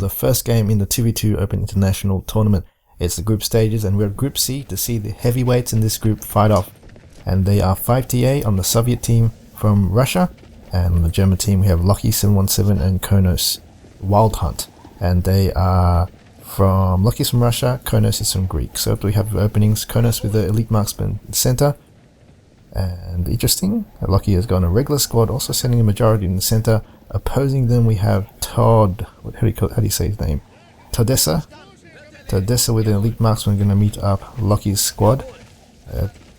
the first game in the 2v2 Open International Tournament. It's the group stages, and we're at Group C to see the heavyweights in this group fight off. And they are 5TA on the Soviet team from Russia, and on the German team we have Locky 717 and Konos Wildhunt. And they are from Locky's from Russia, Konos is from Greek. So we have openings, Konos with the elite marksman center. And interesting, Locky has gone a regular squad, also sending a majority in the center. Opposing them we have Todd, how do you say his name? Todessa with an elite marksman going to meet up Locky's squad.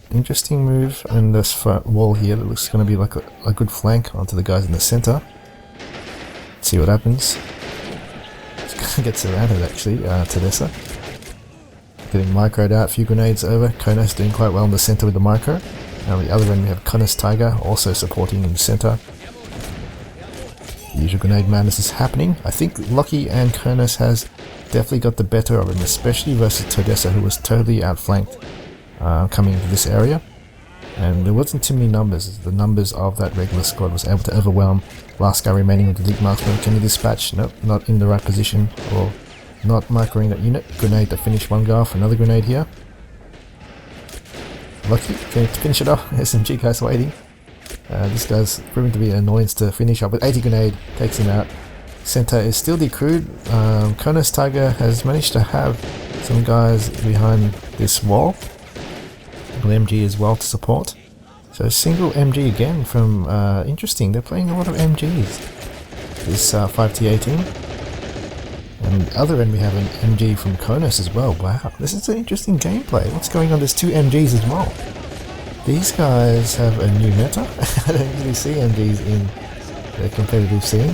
Interesting move in this front wall here. That looks going to be like a good flank onto the guys in the center. Let's see what happens. Gets surrounded actually, Todessa. Getting microed out, a few grenades over. Konos doing quite well in the center with the micro. Now on the other end we have Konos Tiger also supporting in the center. Usual grenade madness is happening. I think Locky and Konos has definitely got the better of him, especially versus Todessa, who was totally outflanked coming into this area. And there wasn't too many numbers. The numbers of that regular squad was able to overwhelm. Last guy remaining with the elite marksman. Can he dispatch? Nope, not in the right position, or not microing that unit. Grenade to finish one guy off. Another grenade here. Lucky, can finish it off. SMG guy's waiting. This guy's proven to be an annoyance to finish up with 80 grenade. Takes him out. Center is still decrewed. Konos Tiger has managed to have some guys behind this wall. MG as well to support. So single MG again from interesting. They're playing a lot of MGs. This 5TA team. And the other end we have an MG from Konos as well. Wow, this is an interesting gameplay. What's going on? There's two MGs as well. These guys have a new meta. I don't usually see MGs in the competitive scene.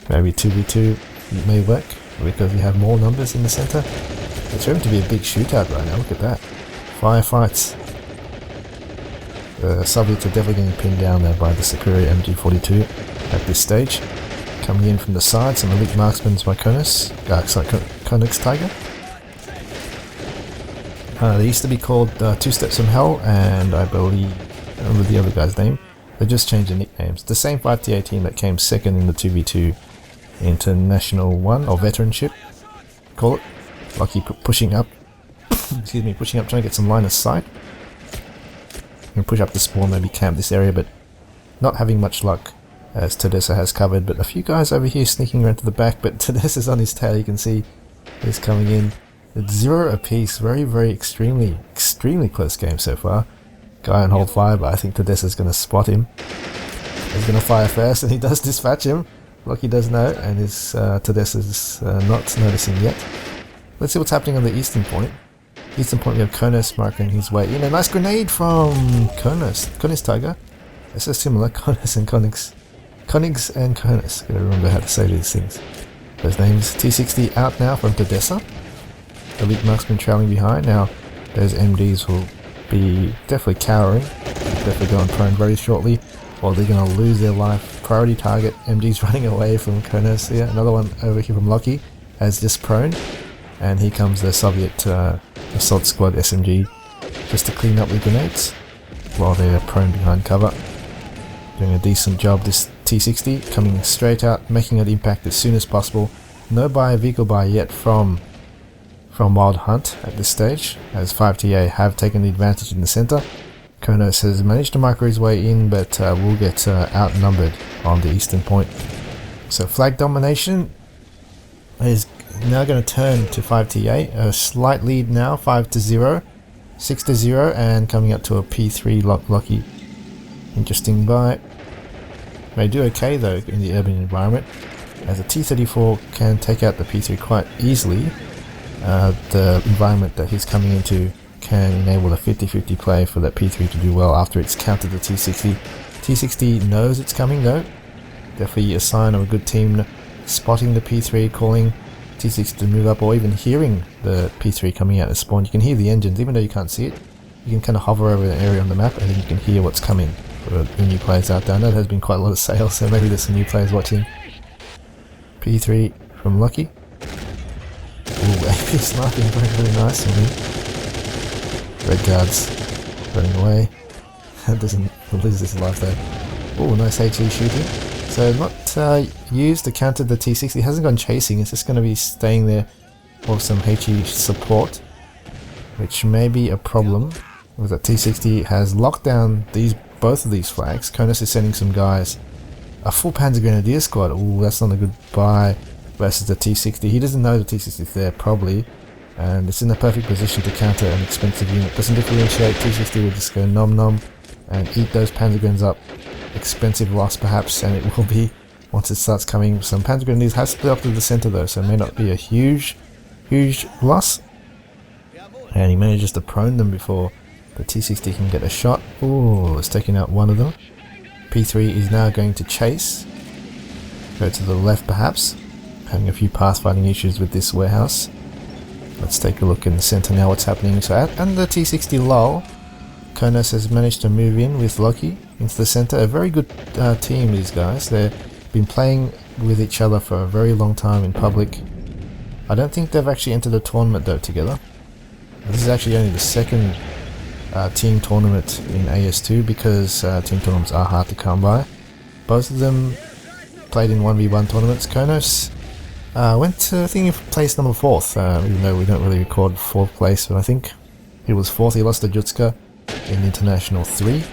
Maybe 2v2 may work because you have more numbers in the center. It's going to be a big shootout right now. Look at that. Firefights. The Soviets are definitely getting pinned down there by the superior MG42 at this stage. Coming in from the side, some elite marksmen by Konos. Konos Tiger. They used to be called Two Steps from Hell, and I believe, I don't remember the other guy's name. They just changed the nicknames. The same 5TA team that came second in the 2v2 International 1, or Veteranship, call it. Lucky pushing up, excuse me, pushing up, trying to get some line of sight. And push up the spawn, maybe camp this area, but not having much luck, as Todessa has covered. But a few guys over here sneaking around to the back, but Todessa's on his tail, you can see he's coming in. It's 0 apiece, very extremely close game so far. Guy on hold fire, but I think Todessa's going to spot him. He's going to fire first, and he does dispatch him. Lucky does know, and his Todessa's not noticing yet. Let's see what's happening on the eastern point. Eastern point we have Konos marking his way in. A nice grenade from Konos Tiger. It's so similar, Konos and Konix. Konix and Konos. Gotta remember how to say these things. Those names. T60 out now from Todessa. Elite marksman trailing behind. Now those MDs will be definitely cowering. Definitely going prone very shortly. Or they're going to lose their life. Priority target. MD's running away from Konos here. Another one over here from Locky as just prone. And here comes the Soviet assault squad SMG just to clean up the grenades while they're prone behind cover. Doing a decent job, this T60 coming straight out, making an impact as soon as possible. No vehicle buy yet from Wildhunt at this stage, as 5TA have taken the advantage in the center. Konos has managed to micro his way in, but will get outnumbered on the eastern point. So flag domination is now going to turn to 5TA. A slight lead now, 5-0, 6-0, and coming up to a P3 Locky. Interesting buy. May do okay though in the urban environment, as a T34 can take out the P3 quite easily. The environment that he's coming into can enable a 50-50 play for that P3 to do well after it's countered the T60. T60 knows it's coming though. Definitely a sign of a good team spotting the P3, calling T60 to move up, or even hearing the P3 coming out of spawn. You can hear the engines, even though you can't see it. You can kind of hover over an area on the map and then you can hear what's coming for the new players out there. I know there has been quite a lot of sales, so maybe there's some new players watching. P3 from Lucky. Ooh, AP sniping, very nice on him. Red guards running away. Doesn't lose his life though. Ooh, nice HE shooting. So not used to counter the T60. It hasn't gone chasing, it's just going to be staying there for some HE support, which may be a problem, because the T60 has locked down both of these flags. Konos is sending some guys. A full Panzer Grenadier squad, ooh, that's not a good buy versus the T60. He doesn't know the T60 is there, probably, and it's in the perfect position to counter an expensive unit. Doesn't differentiate, T60 will just go nom nom and eat those Panzer Grens up. Expensive loss perhaps, and it will be once it starts coming. Some Panzer Grenadiers have split up to the center though, so it may not be a huge loss. And he manages to prone them before the T60 can get a shot. Ooh, it's taking out one of them. P3 is now going to chase. Go to the left perhaps. Having a few pathfinding issues with this warehouse. Let's take a look in the center now what's happening. So at under T60 lull, Konos has managed to move in with Loki into the center. A very good team, these guys. They've been playing with each other for a very long time in public. I don't think they've actually entered a tournament though together. This is actually only the second team tournament in AS2, because team tournaments are hard to come by. Both of them played in 1v1 tournaments. Konos went to, I think he placed number 4th, even though we don't really record 4th place, but I think he was 4th. He lost to Jutska in International 3.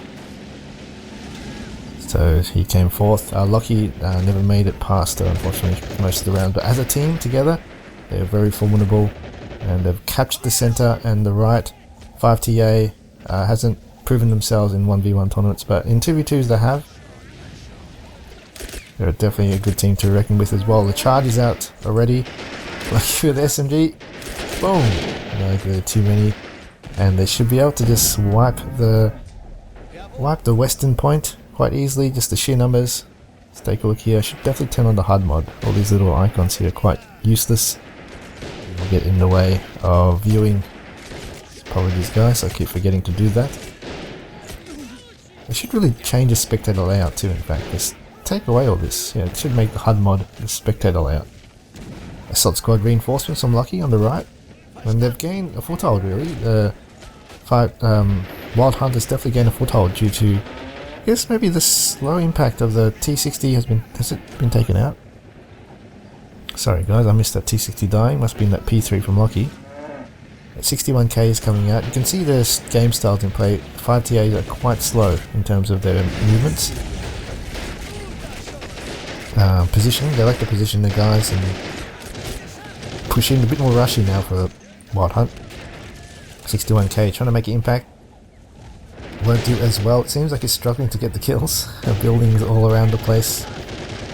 So he came 4th. Loki never made it past, unfortunately, most of the round. But as a team together, they're very formidable, and they've captured the center and the right. 5TA hasn't proven themselves in 1v1 tournaments, but in 2v2s they have. They're definitely a good team to reckon with as well. The charge is out already. Lucky with the SMG. Boom! No good, too many. And they should be able to just wipe the western point quite easily, just the sheer numbers. Let's take a look here. I should definitely turn on the HUD mod. All these little icons here are quite useless. They'll get in the way of viewing. Probably these guys, I keep forgetting to do that. They should really change the spectator layout too, in fact. Just take away all this. Yeah, it should make the HUD mod the spectator layout. Assault squad reinforcements, I'm lucky, on the right. And they've gained a foothold really. The Wildhunt has definitely gained a foothold due to, I guess, maybe the slow impact of the T60 has it been taken out? Sorry guys, I missed that T60 dying. Must have been that P3 from Loki. 61k is coming out. You can see the game styles in play. 5TAs are quite slow in terms of their movements. Positioning, they like to position the guys and push in a bit more rushy now for Wildhunt. 61k, trying to make an impact. Won't do as well. It seems like he's struggling to get the kills. Buildings all around the place.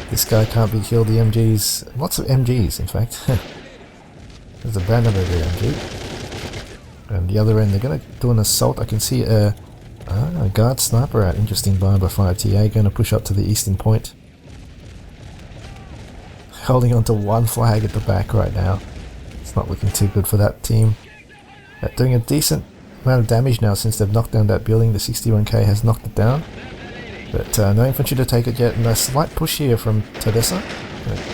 This guy can't be killed. The MGs, lots of MGs in fact. There's a Brandenburger MG. And the other end, they're going to do an assault. I can see a guard sniper out. Interesting buy by 5TA. Going to push up to the eastern point. Holding onto one flag at the back right now. It's not looking too good for that team. Doing a decent amount of damage now since they've knocked down that building. The 61k has knocked it down. But no infantry to take it yet. And a slight push here from Todessa.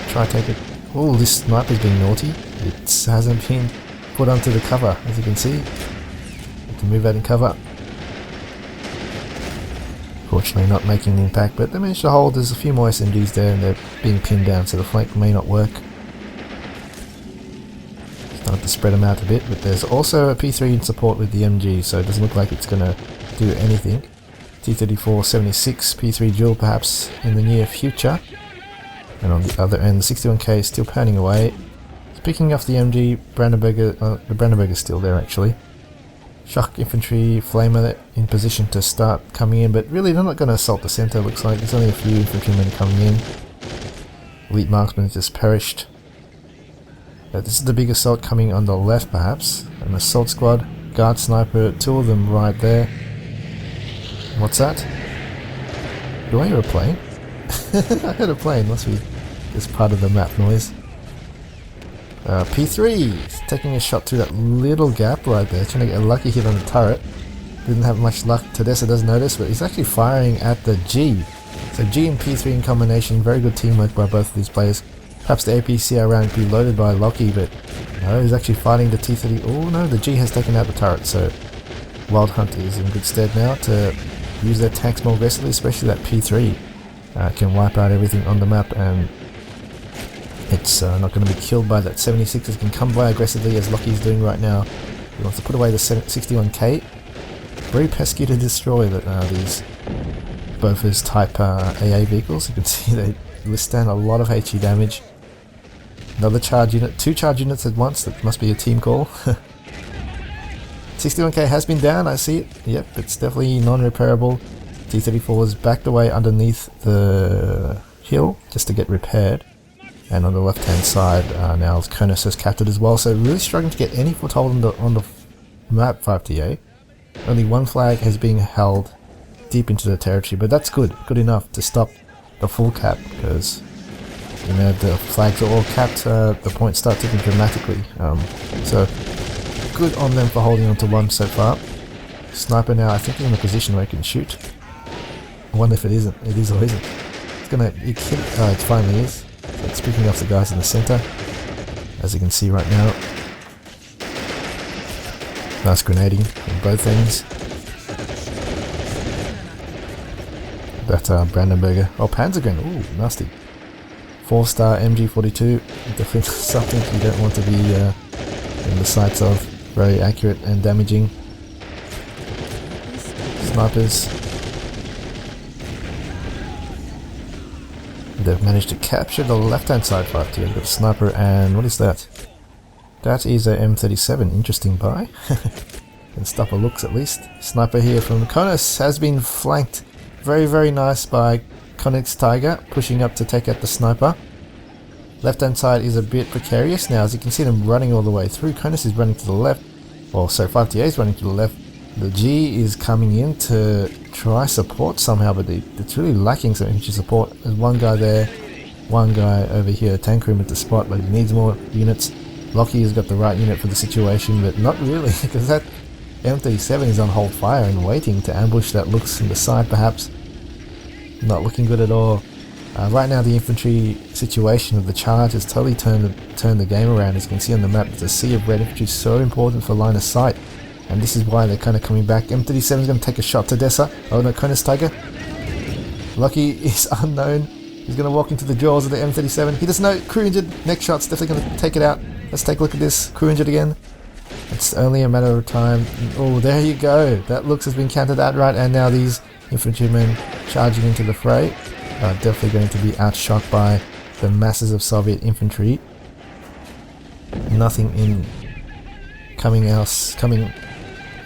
Try to take it. Oh, this sniper's being naughty. It hasn't been put onto the cover, as you can see. Have to move out in cover. Fortunately not making an impact, but they managed to hold. There's a few more SMGs there and they're being pinned down, so the flank may not work. Starting to spread them out a bit, but there's also a P3 in support with the MG, so it doesn't look like it's going to do anything. T-34 76 P3 duel perhaps in the near future. And on the other end, the 61k is still panning away. Picking off the MG, Brandenburger, the Brandenburger is still there actually. Shock infantry, flamer in position to start coming in, but really they're not going to assault the centre, looks like. There's only a few infantrymen coming in. Elite marksman has just perished. This is the big assault coming on the left perhaps. An assault squad, guard sniper, two of them right there. What's that? Do I hear a plane? I heard a plane, must be just part of the map noise. P3 taking a shot through that little gap right there, trying to get a lucky hit on the turret. Didn't have much luck. Todessa does notice, but he's actually firing at the G. So G and P3 in combination, very good teamwork by both of these players. Perhaps the APCR round could be loaded by Loki, but no, he's actually fighting the T30. Oh no, the G has taken out the turret, so Wildhunt is in good stead now to use their tanks more aggressively, especially that P3. can wipe out everything on the map, and it's not going to be killed by that 76. It can come by aggressively as Lockie's doing right now. He wants to put away the 61k. Very pesky to destroy, but these both his type AA vehicles, you can see they withstand a lot of HE damage. Another charge unit, 2 charge units at once, that must be a team call. 61k has been down, I see it. Yep, it's definitely non-repairable. T-34 is backed away underneath the hill just to get repaired. And on the left hand side now Konus has captured as well, so really struggling to get any foothold on the map 5TA. Only one flag has been held deep into the territory, but that's good enough to stop the full cap, because you know the flags are all capped, the points start ticking dramatically. So good on them for holding on to one so far. Sniper now I think in a position where he can shoot. I wonder if it isn't. It is or isn't. It's gonna it finally is. So it's picking off the guys in the center, as you can see right now. Nice grenading on both ends. That Brandenburger. Oh, Panzergren. Ooh, nasty. 4-star MG42. Definitely something you don't want to be in the sights of. Very accurate and damaging. Snipers. They've managed to capture the left-hand side 5T. They've got a sniper, and what is that? That is a M37. Interesting buy. Can stop a looks at least. Sniper here from Konus has been flanked. Very, very nice by Konix Tiger, pushing up to take out the sniper. Left-hand side is a bit precarious now, as you can see them running all the way through. Konus is running to the left. Well, so 5TA is running to the left. The G is coming in to try support somehow, but it's really lacking some infantry support. There's one guy there, one guy over here, tank room at the spot, but he needs more units. Lockie has got the right unit for the situation, but not really, because that M37 is on hold fire and waiting to ambush that looks in the side perhaps. Not looking good at all. Right now the infantry situation of the charge has totally turned the game around. As you can see on the map, the sea of red infantry is so important for line of sight. And this is why they're kind of coming back. M37 is going to take a shot to Dessa. Oh no, Konus Tiger. Lucky is unknown. He's going to walk into the jaws of the M37. He doesn't know. Crew injured. Next shot's definitely going to take it out. Let's take a look at this. Crew injured again. It's only a matter of time. Oh, there you go. That looks has been counted out right. And now these infantrymen charging into the fray are definitely going to be outshot by the masses of Soviet infantry. Nothing in coming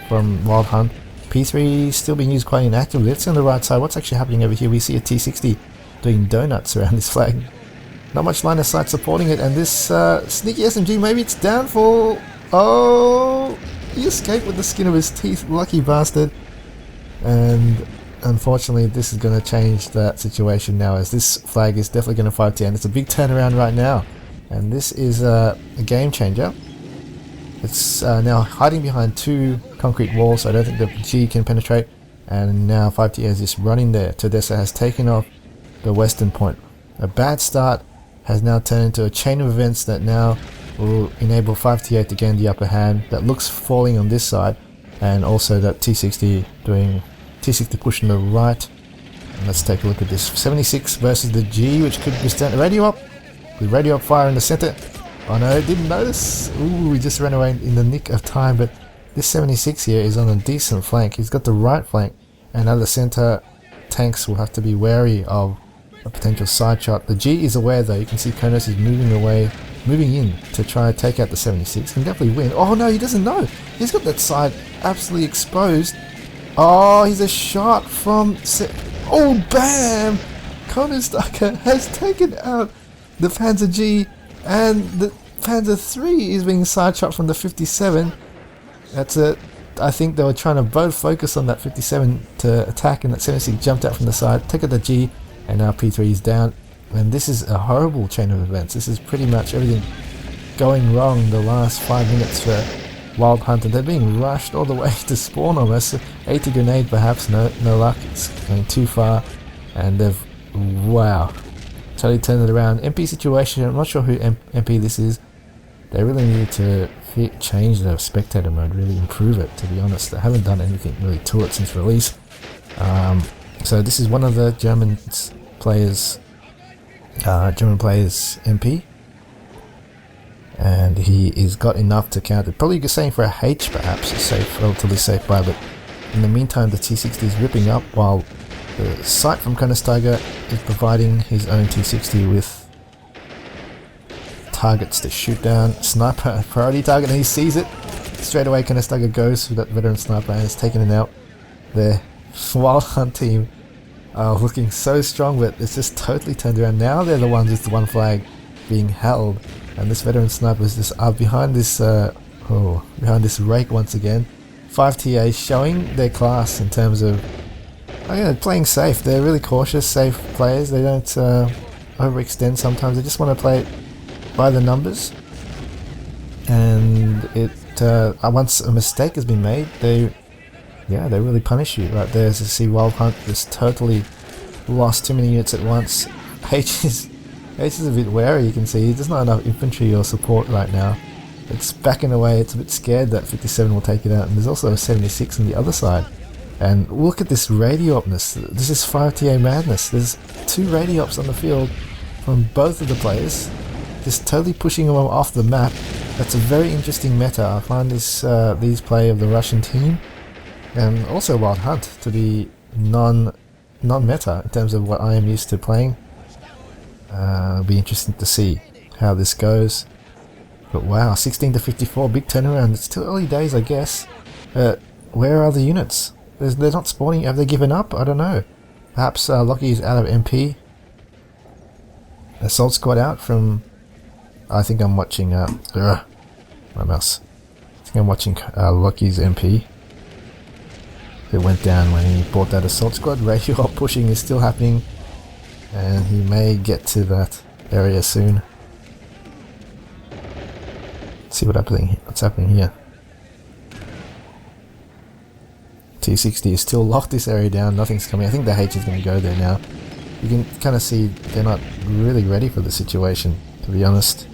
from Wildhunt. P3 still being used quite inactively. Let's see on the right side what's actually happening over here. We see a T60 doing donuts around this flag. Not much line of sight supporting it, and this sneaky SMG, maybe it's down for... Oh! He escaped with the skin of his teeth, lucky bastard. And unfortunately this is going to change that situation now, as this flag is definitely going to 5T, and it's a big turnaround right now. And this is a game changer. It's now hiding behind 2 concrete walls, so I don't think the G can penetrate. And now 5T is just running there. Tedessa has taken off the western point. A bad start has now turned into a chain of events that now will enable 5T to gain the upper hand. That looks falling on this side, and also that T60 doing T60 pushing the right. And let's take a look at this. 76 versus the G, which could withstand radio up. With radio up fire in the center. Oh no, didn't notice. Ooh, we just ran away in the nick of time, but this 76 here is on a decent flank. He's got the right flank, and at the center, tanks will have to be wary of a potential side shot. The G is aware though. You can see Konus is moving in to try and take out the 76. He can definitely win. Oh no, he doesn't know. He's got that side absolutely exposed. Oh, he's a shot from... Oh, bam! Konus Tucker has taken out the Panzer G, and the Panzer 3 is being side shot from the 57. That's it. I think they were trying to both focus on that 57 to attack, and that 76 jumped out from the side, took out the G, and now P3 is down. And this is a horrible chain of events. This is pretty much everything going wrong the last 5 minutes for Wildhunt, and they're being rushed all the way to spawn almost. 80 grenade perhaps, no luck. It's going too far, and they've... Wow. Totally turned it around. MP situation, I'm not sure who MP this is. They really need to change the spectator mode, really improve it, to be honest. They haven't done anything really to it since release. So this is one of the German player's MP, and he is got enough to counter. Probably saying for a H perhaps, a safe, relatively safe buy, but in the meantime the T60 is ripping up while the sight from Koenigsegger is providing his own T60 with targets to shoot down. Sniper priority target, and he sees it. Straight away Koenigsegger goes for that veteran sniper and has taken it out. The Wildhunt team are looking so strong, but it's just totally turned around. Now they're the ones with the one flag being held, and this veteran sniper is just behind this behind this rake once again. 5 TAs showing their class in terms of playing safe. They're really cautious, safe players. They don't overextend sometimes. They just want to play it by the numbers, and once a mistake has been made, they really punish you right there. As you see, Wildhunt just totally lost too many units at once. H is a bit wary. You can see there's not enough infantry or support right now. It's backing away. It's a bit scared that 57 will take it out, and there's also a 76 on the other side. And look at this radio opness. This is 5 TA madness. There's 2 radio ops on the field from both of the players, just totally pushing them off the map. That's a very interesting meta. I find these play of the Russian team and also Wildhunt to be non-meta in terms of what I am used to playing. It'll be interesting to see how this goes. But wow, 16 to 54, big turnaround. It's still early days, I guess. Where are the units? They're not spawning. Have they given up? I don't know. Perhaps Lockie is out of MP. Assault squad out from... I think I'm watching... my mouse. I think I'm watching Lockie's MP. It went down when he bought that assault squad. Radio op pushing is still happening, and he may get to that area soon. Let's see what's happening here. T60 is still locked this area down. Nothing's coming. I think the H is going to go there now. You can kind of see they're not really ready for the situation, to be honest.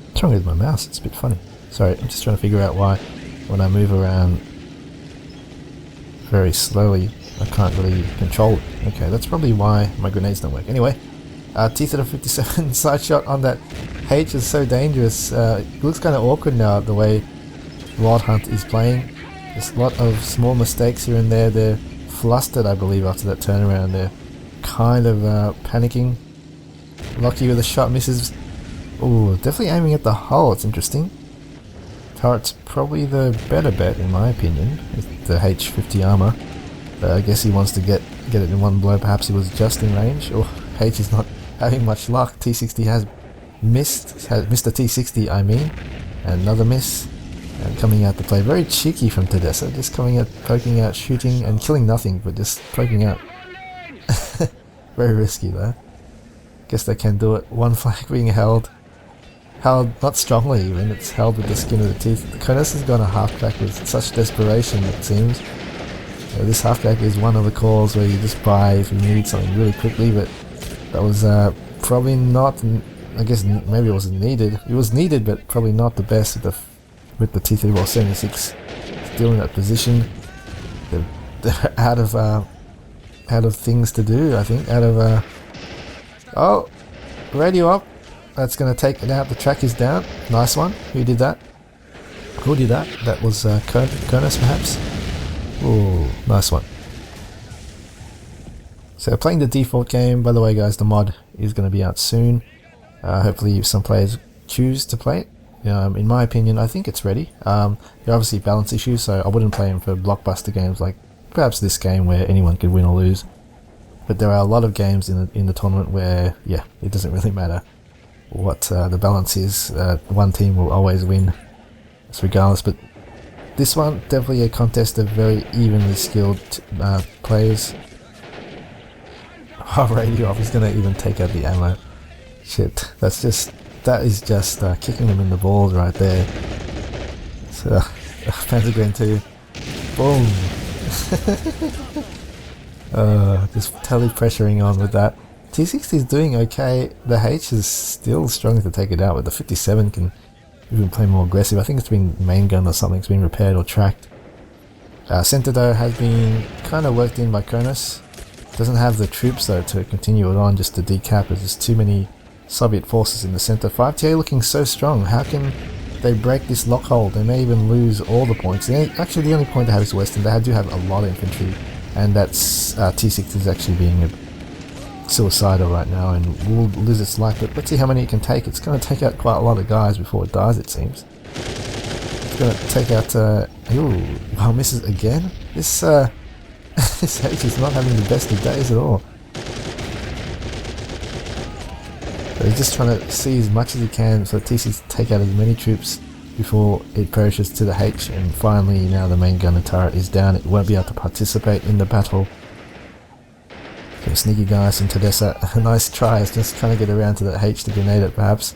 What's wrong with my mouse? It's a bit funny. Sorry, I'm just trying to figure out why when I move around very slowly I can't really control it. Okay, that's probably why my grenades don't work. Anyway, T-57 side shot on that H is so dangerous. It looks kind of awkward now the way Wildhunt is playing. There's a lot of small mistakes here and there. They're flustered, I believe, after that turnaround. They're kind of panicking. Lockie with a shot misses. Ooh, definitely aiming at the hull. It's interesting. Turret's probably the better bet in my opinion, with the H50 armor. I guess he wants to get it in one blow. Perhaps he was just in range. Or H is not having much luck. T60 has missed the T60, I mean. And another miss. And coming out to play. Very cheeky from Tedesco. Just coming out, poking out, shooting, and killing nothing, but just poking out. Very risky though. Guess they can do it. One flag being held. Held not strongly even, it's held with the skin of the teeth. The Konis has gone a halfback with such desperation, it seems. This halfback is one of the calls where you just buy if you need something really quickly, but that was probably not, I guess maybe it wasn't needed. It was needed, but probably not the best with the T-34 76 still in that position. They're out of things to do, I think. Oh, radio up. That's going to take it out. The track is down. Nice one. Who did that? That was Konis perhaps? Ooh, nice one. So playing the default game. By the way guys, the mod is going to be out soon. Hopefully some players choose to play it. In my opinion, I think it's ready. There are obviously balance issues, so I wouldn't play him for blockbuster games like perhaps this game where anyone could win or lose. But there are a lot of games in the tournament where, yeah, it doesn't really matter what the balance is. One team will always win, regardless. But this one, definitely a contest of very evenly skilled players. Oh, radio off, he's going to even take out the ammo. Shit, that is just kicking them in the balls right there. So, Pentagram 2. Boom! Just totally pressuring on with that. T60 is doing okay. The H is still struggling to take it out, but the 57 can we've been playing more aggressive. I think it's been main gun or something. It's been repaired or tracked. Center though has been kind of worked in by Kronos. Doesn't have the troops though to continue it on, just to decap. There's too many Soviet forces in the center. 5TA looking so strong. How can they break this lockhold? They may even lose all the points. Actually, the only point they have is Western. They do have a lot of infantry, and that's T6 is actually being suicidal right now and will lose its life. But let's see how many it can take. It's going to take out quite a lot of guys before it dies, it seems. It's going to take out. Ooh, wow, misses again. This this H is not having the best of days at all. So he's just trying to see as much as he can so T6 take out as many troops before it perishes to the H, and finally now the main gun and turret is down. It won't be able to participate in the battle. Some sneaky guys from Tedessa. A nice try, is just trying to get around to the H to grenade it perhaps.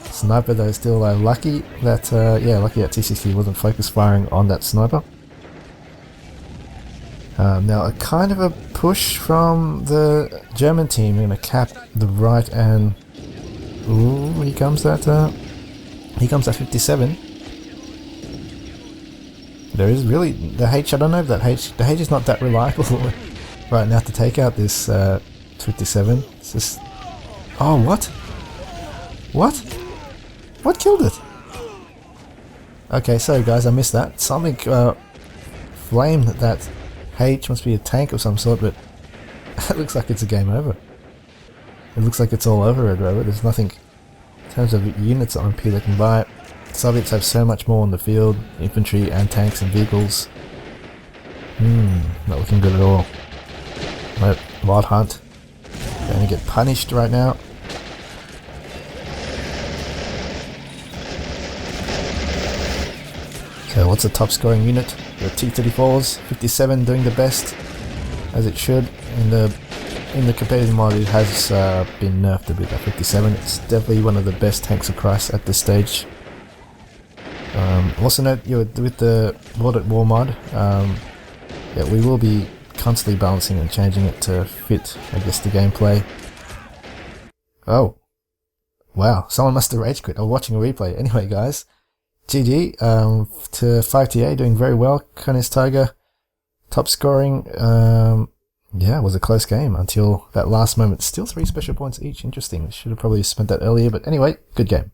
Sniper though still lucky that lucky that T60 wasn't focus firing on that sniper. Now a kind of a push from the German team. We're going to cap the right, and ooh, here comes that 57. There is really the H. I don't know if the H is not that reliable right now to take out this 57. It's just, oh, what killed it? Okay, sorry guys, I missed that. Something flamed that H. Must be a tank of some sort, but it looks like it's a game over. It looks like it's all over, Red Rover. There's nothing in terms of units on P they can buy. Soviets have so much more on the field, infantry and tanks and vehicles. Not looking good at all. Wildhunt going to get punished right now. So what's the top scoring unit? The T-34s, 57 doing the best, as it should. In the competitive mode it has been nerfed a bit at 57. It's definitely one of the best tanks across at this stage. Also note, with the World at War mod, we will be constantly balancing and changing it to fit, I guess, the gameplay. Oh, wow, someone must have rage quit. I'm watching a replay. Anyway guys, GG to 5TA, doing very well. Kronos Tiger, top scoring. Yeah, it was a close game until that last moment. Still 3 special points each. Interesting. Should have probably spent that earlier, but anyway, good game.